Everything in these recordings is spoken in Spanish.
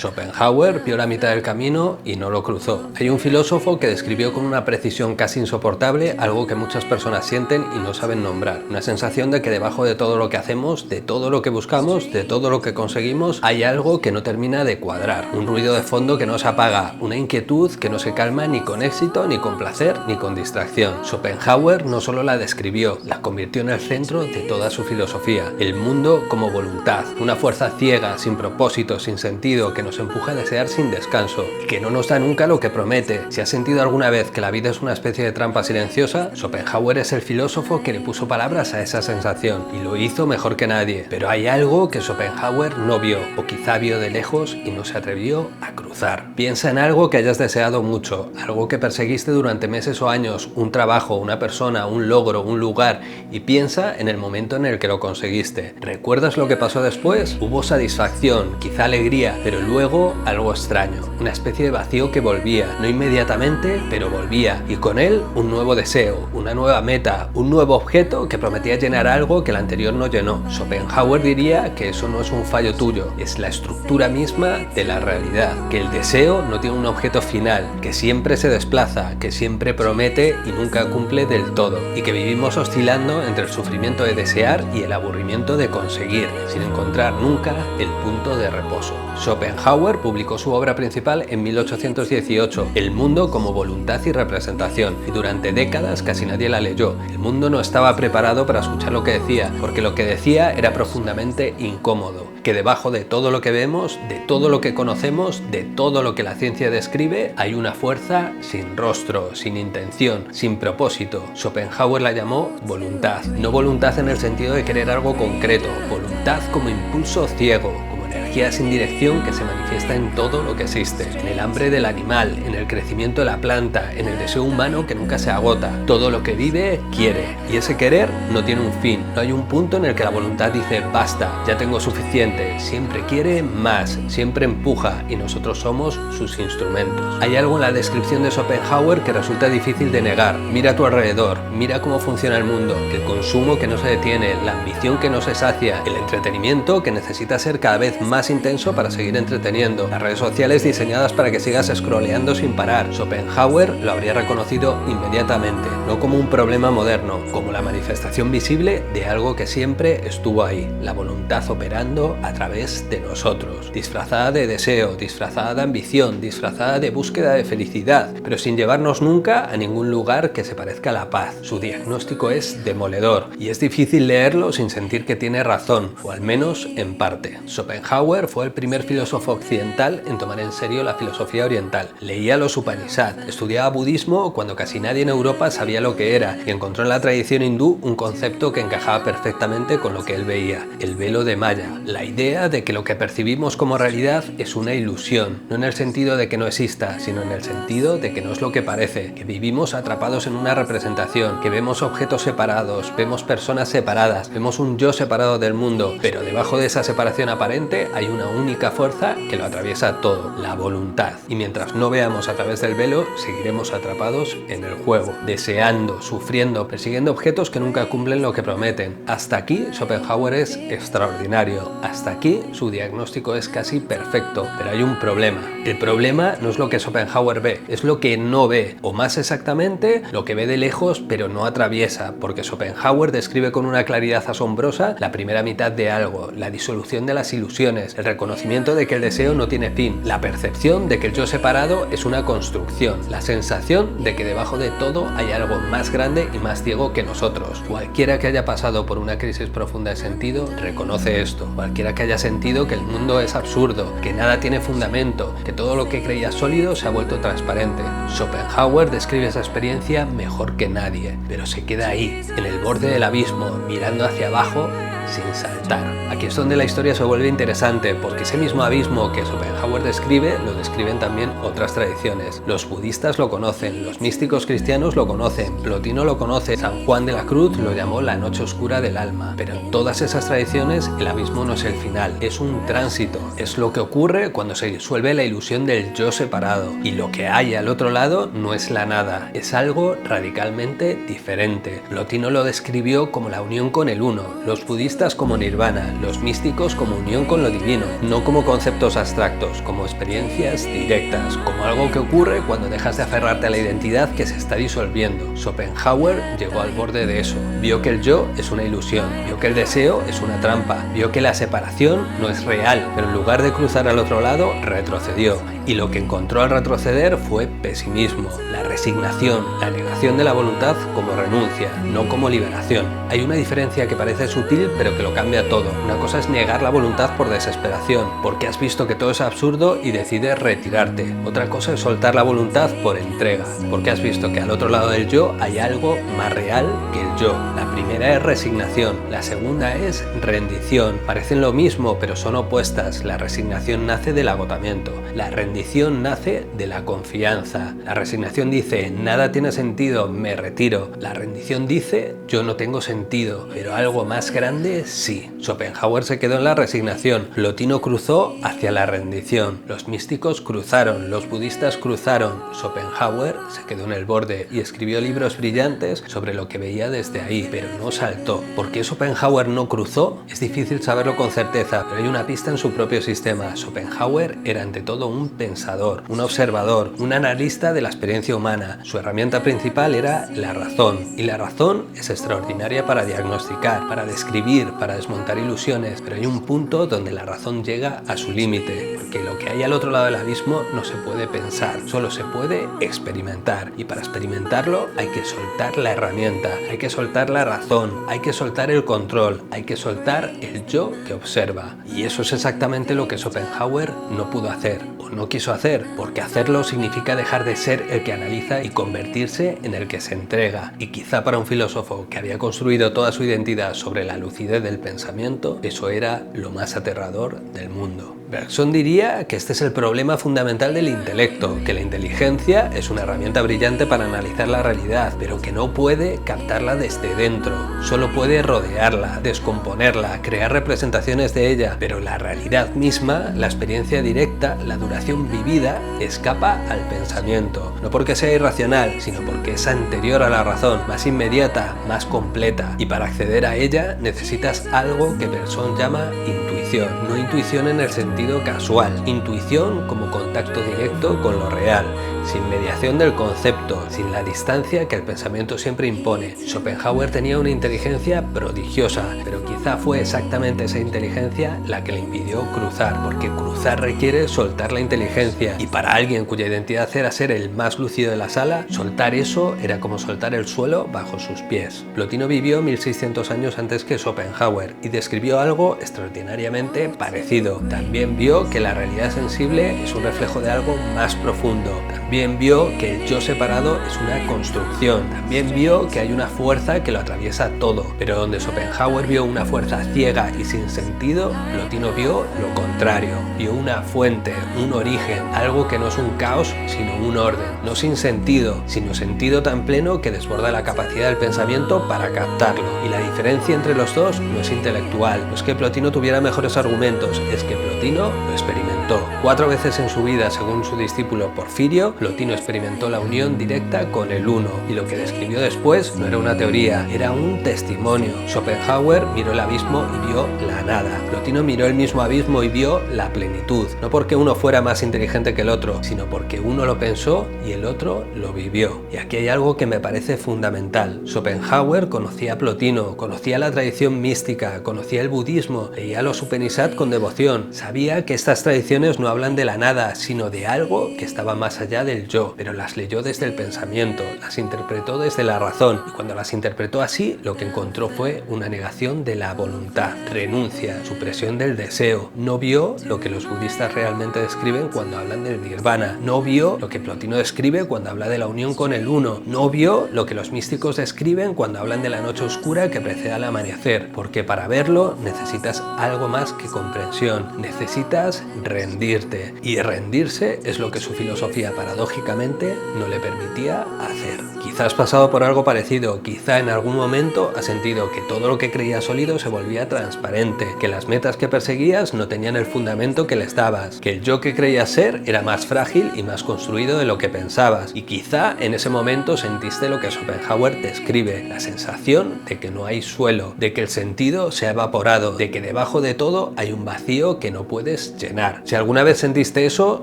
Schopenhauer vio la mitad del camino y no lo cruzó. Hay un filósofo que describió con una precisión casi insoportable algo que muchas personas sienten y no saben nombrar. Una sensación de que debajo de todo lo que hacemos, de todo lo que buscamos, de todo lo que conseguimos, hay algo que no termina de cuadrar. Un ruido de fondo que no se apaga, una inquietud que no se calma ni con éxito, ni con placer, ni con distracción. Schopenhauer no solo la describió, la convirtió en el centro de toda su filosofía. El mundo como voluntad, una fuerza ciega, sin propósito, sin sentido, que nos empuja a desear sin descanso, que no nos da nunca lo que promete. Si has sentido alguna vez que la vida es una especie de trampa silenciosa, Schopenhauer es el filósofo que le puso palabras a esa sensación, y lo hizo mejor que nadie. Pero hay algo que Schopenhauer no vio, o quizá vio de lejos y no se atrevió a cruzar. Piensa en algo que hayas deseado mucho, algo que perseguiste durante meses o años, un trabajo, una persona, un logro, un lugar, y piensa en el momento en el que lo conseguiste. ¿Recuerdas lo que pasó después? Hubo satisfacción, quizá alegría, pero luego algo extraño, una especie de vacío que volvía, no inmediatamente, pero volvía, y con él un nuevo deseo, una nueva meta, un nuevo objeto que prometía llenar algo que el anterior no llenó. Schopenhauer diría que eso no es un fallo tuyo, es la estructura misma de la realidad, que el deseo no tiene un objeto final, que siempre se desplaza, que siempre promete y nunca cumple del todo, y que vivimos oscilando entre el sufrimiento de desear y el aburrimiento de conseguir, sin encontrar nunca el punto de reposo. Schopenhauer publicó su obra principal en 1818, El mundo como voluntad y representación, y durante décadas casi nadie la leyó. El mundo no estaba preparado para escuchar lo que decía, porque lo que decía era profundamente incómodo, que debajo de todo lo que vemos, de todo lo que conocemos, de todo lo que la ciencia describe, hay una fuerza sin rostro, sin intención, sin propósito. Schopenhauer la llamó voluntad, no voluntad en el sentido de querer algo concreto, voluntad como impulso ciego, energía sin dirección que se manifiesta en todo lo que existe, en el hambre del animal, en el crecimiento de la planta, en el deseo humano que nunca se agota. Todo lo que vive quiere, y ese querer no tiene un fin, no hay un punto en el que la voluntad dice basta, ya tengo suficiente, siempre quiere más, siempre empuja, y nosotros somos sus instrumentos. Hay algo en la descripción de Schopenhauer que resulta difícil de negar. Mira a tu alrededor, mira cómo funciona el mundo, el consumo que no se detiene, la ambición que no se sacia, el entretenimiento que necesita ser cada vez más intenso para seguir entreteniendo, las redes sociales diseñadas para que sigas scrolleando sin parar. Schopenhauer lo habría reconocido inmediatamente, no como un problema moderno, como la manifestación visible de algo que siempre estuvo ahí, la voluntad operando a través de nosotros, disfrazada de deseo, disfrazada de ambición, disfrazada de búsqueda de felicidad, pero sin llevarnos nunca a ningún lugar que se parezca a la paz. Su diagnóstico es demoledor, y es difícil leerlo sin sentir que tiene razón, o al menos en parte. Schopenhauer fue el primer filósofo occidental en tomar en serio la filosofía oriental. Leía los Upanishad, estudiaba budismo cuando casi nadie en Europa sabía lo que era, y encontró en la tradición hindú un concepto que encajaba perfectamente con lo que él veía, el velo de Maya, la idea de que lo que percibimos como realidad es una ilusión, no en el sentido de que no exista, sino en el sentido de que no es lo que parece, que vivimos atrapados en una representación, que vemos objetos separados, vemos personas separadas, vemos un yo separado del mundo, pero debajo de esa separación aparente hay una única fuerza que lo atraviesa todo, la voluntad. Y mientras no veamos a través del velo, seguiremos atrapados en el juego, deseando, sufriendo, persiguiendo objetos que nunca cumplen lo que prometen. Hasta aquí Schopenhauer es extraordinario, hasta aquí su diagnóstico es casi perfecto, pero hay un problema. El problema no es lo que Schopenhauer ve, es lo que no ve, o más exactamente, lo que ve de lejos pero no atraviesa, porque Schopenhauer describe con una claridad asombrosa la primera mitad de algo, la disolución de las ilusiones, el reconocimiento de que el deseo no tiene fin, la percepción de que el yo separado es una construcción, la sensación de que debajo de todo hay algo más grande y más ciego que nosotros. Cualquiera que haya pasado por una crisis profunda de sentido reconoce esto. Cualquiera que haya sentido que el mundo es absurdo, que nada tiene fundamento, que todo lo que creía sólido se ha vuelto transparente. Schopenhauer describe esa experiencia mejor que nadie, pero se queda ahí, en el borde del abismo, mirando hacia abajo sin saltar. Aquí es donde la historia se vuelve interesante, porque ese mismo abismo que Schopenhauer describe, lo describen también otras tradiciones. Los budistas lo conocen, los místicos cristianos lo conocen, Plotino lo conoce, San Juan de la Cruz lo llamó la noche oscura del alma. Pero en todas esas tradiciones el abismo no es el final, es un tránsito, es lo que ocurre cuando se disuelve la ilusión del yo separado, y lo que hay al otro lado no es la nada, es algo radicalmente diferente. Plotino lo describió como la unión con el uno, los budistas budistas como nirvana, los místicos como unión con lo divino, no como conceptos abstractos, como experiencias directas, como algo que ocurre cuando dejas de aferrarte a la identidad que se está disolviendo. Schopenhauer llegó al borde de eso, vio que el yo es una ilusión, vio que el deseo es una trampa, vio que la separación no es real, pero en lugar de cruzar al otro lado, retrocedió. Y lo que encontró al retroceder fue pesimismo, la resignación, la negación de la voluntad como renuncia, no como liberación. Hay una diferencia que parece sutil pero que lo cambia todo. Una cosa es negar la voluntad por desesperación, porque has visto que todo es absurdo y decides retirarte. Otra cosa es soltar la voluntad por entrega, porque has visto que al otro lado del yo hay algo más real que el yo. La primera es resignación, la segunda es rendición. Parecen lo mismo pero son opuestas. La resignación nace del agotamiento, la rendición nace de la confianza. La resignación dice, nada tiene sentido, me retiro. La rendición dice, yo no tengo sentido, pero algo más grande sí. Schopenhauer se quedó en la resignación, Plotino cruzó hacia la rendición, los místicos cruzaron, los budistas cruzaron. Schopenhauer se quedó en el borde y escribió libros brillantes sobre lo que veía desde ahí, pero no saltó. ¿Por qué Schopenhauer no cruzó? Es difícil saberlo con certeza, pero hay una pista en su propio sistema. Schopenhauer era ante todo un pensador, un observador, un analista de la experiencia humana. Su herramienta principal era la razón, y la razón es extraordinaria para diagnosticar, para describir, para desmontar ilusiones, pero hay un punto donde la razón llega a su límite, porque lo que hay al otro lado del abismo no se puede pensar, solo se puede experimentar, y para experimentarlo hay que soltar la herramienta, hay que soltar la razón, hay que soltar el control, hay que soltar el yo que observa, y eso es exactamente lo que Schopenhauer no pudo hacer, o no quiso hacer, porque hacerlo significa dejar de ser el que analiza y convertirse en el que se entrega, y quizá para un filósofo que había construido toda su identidad sobre la lucidez del pensamiento, eso era lo más aterrador del mundo. Bergson diría que este es el problema fundamental del intelecto, que la inteligencia es una herramienta brillante para analizar la realidad, pero que no puede captarla desde dentro, solo puede rodearla, descomponerla, crear representaciones de ella, pero la realidad misma, la experiencia directa, la duración vivida, escapa al pensamiento, no porque sea irracional, sino porque es anterior a la razón, más inmediata, más completa, y para acceder a ella necesitas algo que Bergson llama intuición, no intuición en el sentido casual, intuición como contacto directo con lo real, sin mediación del concepto, sin la distancia que el pensamiento siempre impone. Schopenhauer tenía una inteligencia prodigiosa, pero quizá fue exactamente esa inteligencia la que le impidió cruzar, porque cruzar requiere soltar la inteligencia, y para alguien cuya identidad era ser el más lúcido de la sala, soltar eso era como soltar el suelo bajo sus pies. Plotino vivió 1600 años antes que Schopenhauer y describió algo extraordinariamente parecido. También vio que la realidad sensible es un reflejo de algo más profundo. También vio que el yo separado es una construcción. También vio que hay una fuerza que lo atraviesa todo. Pero donde Schopenhauer vio una fuerza ciega y sin sentido, Plotino vio lo contrario. Vio una fuente, un origen, algo que no es un caos, sino un orden. No sin sentido, sino sentido tan pleno que desborda la capacidad del pensamiento para captarlo. Y la diferencia entre los dos no es intelectual. No es que Plotino tuviera mejores argumentos, es que Plotino lo experimentó. 4 veces en su vida, según su discípulo Porfirio, Plotino experimentó la unión directa con el uno, y lo que describió después no era una teoría, era un testimonio. Schopenhauer miró el abismo y vio la nada. Plotino miró el mismo abismo y vio la plenitud, no porque uno fuera más inteligente que el otro, sino porque uno lo pensó y el otro lo vivió. Y aquí hay algo que me parece fundamental. Schopenhauer conocía a Plotino, conocía la tradición mística, conocía el budismo, leía los Upanishad con devoción, sabía que estas tradiciones no hablan de la nada, sino de algo que estaba más allá del yo, pero las leyó desde el pensamiento, las interpretó desde la razón, y cuando las interpretó así, lo que encontró fue una negación de la voluntad, renuncia, supresión del deseo. No vio lo que los budistas realmente describen cuando hablan del nirvana, no vio lo que Plotino describe cuando habla de la unión con el uno, no vio lo que los místicos describen cuando hablan de la noche oscura que precede al amanecer, porque para verlo necesitas algo más que comprensión, necesitas renuncia. rendirte. Y rendirse es lo que su filosofía paradójicamente no le permitía hacer. Quizás has pasado por algo parecido, quizá en algún momento has sentido que todo lo que creías sólido se volvía transparente, que las metas que perseguías no tenían el fundamento que les dabas, que el yo que creías ser era más frágil y más construido de lo que pensabas. Y quizá en ese momento sentiste lo que Schopenhauer describe, la sensación de que no hay suelo, de que el sentido se ha evaporado, de que debajo de todo hay un vacío que no puedes llenar. Si alguna vez sentiste eso,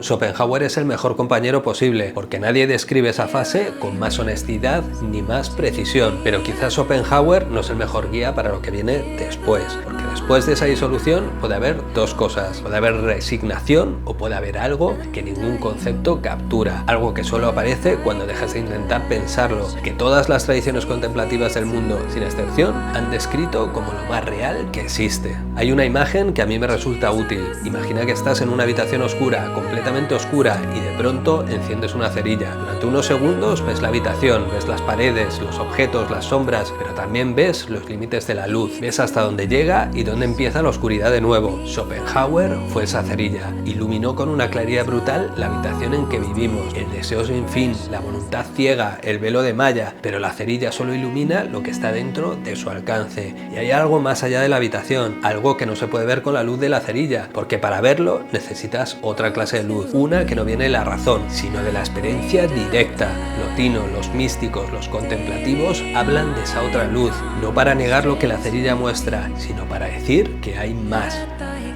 Schopenhauer es el mejor compañero posible, porque nadie describe esa fase con más honestidad ni más precisión. Pero quizás Schopenhauer no es el mejor guía para lo que viene después, porque después de esa disolución puede haber dos cosas: puede haber resignación o puede haber algo que ningún concepto captura, algo que solo aparece cuando dejas de intentar pensarlo, que todas las tradiciones contemplativas del mundo, sin excepción, han descrito como lo más real que existe. Hay una imagen que a mí me resulta útil. Imagina que estás en una habitación oscura, completamente oscura, y de pronto enciendes una cerilla. Durante unos segundos ves la habitación, ves las paredes, los objetos, las sombras, pero también ves los límites de la luz, ves hasta dónde llega y dónde empieza la oscuridad de nuevo. Schopenhauer fue esa cerilla, iluminó con una claridad brutal la habitación en que vivimos, el deseo sin fin, la voluntad ciega, el velo de malla, pero la cerilla solo ilumina lo que está dentro de su alcance. Y hay algo más allá de la habitación, algo que no se puede ver con la luz de la cerilla, porque para verlo necesitas otra clase de luz, una que no viene de la razón, sino de la experiencia directa. Lotino, los místicos, los contemplativos hablan de esa otra luz, no para negar lo que la cerilla muestra, sino para decir que hay más,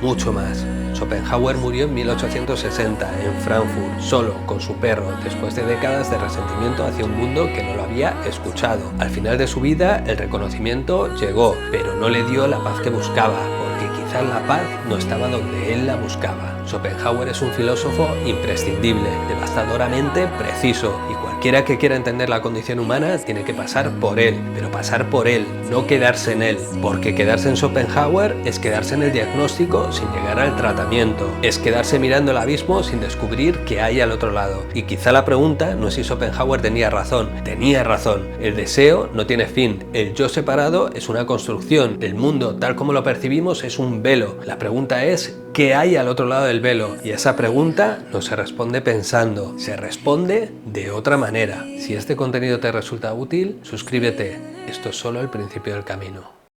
mucho más. Schopenhauer murió en 1860 en Frankfurt, solo, con su perro, después de décadas de resentimiento hacia un mundo que no lo había escuchado. Al final de su vida, el reconocimiento llegó, pero no le dio la paz que buscaba, porque quizás la paz no estaba donde él la buscaba. Schopenhauer es un filósofo imprescindible, devastadoramente preciso, y cualquiera que quiera entender la condición humana tiene que pasar por él, pero pasar por él, no quedarse en él, porque quedarse en Schopenhauer es quedarse en el diagnóstico sin llegar al tratamiento, es quedarse mirando el abismo sin descubrir qué hay al otro lado. Y quizá la pregunta no es si Schopenhauer tenía razón, el deseo no tiene fin, el yo separado es una construcción, el mundo tal como lo percibimos es un velo. La pregunta es: ¿qué hay al otro lado del velo? Y esa pregunta no se responde pensando, se responde de otra manera. Si este contenido te resulta útil, suscríbete. Esto es solo el principio del camino.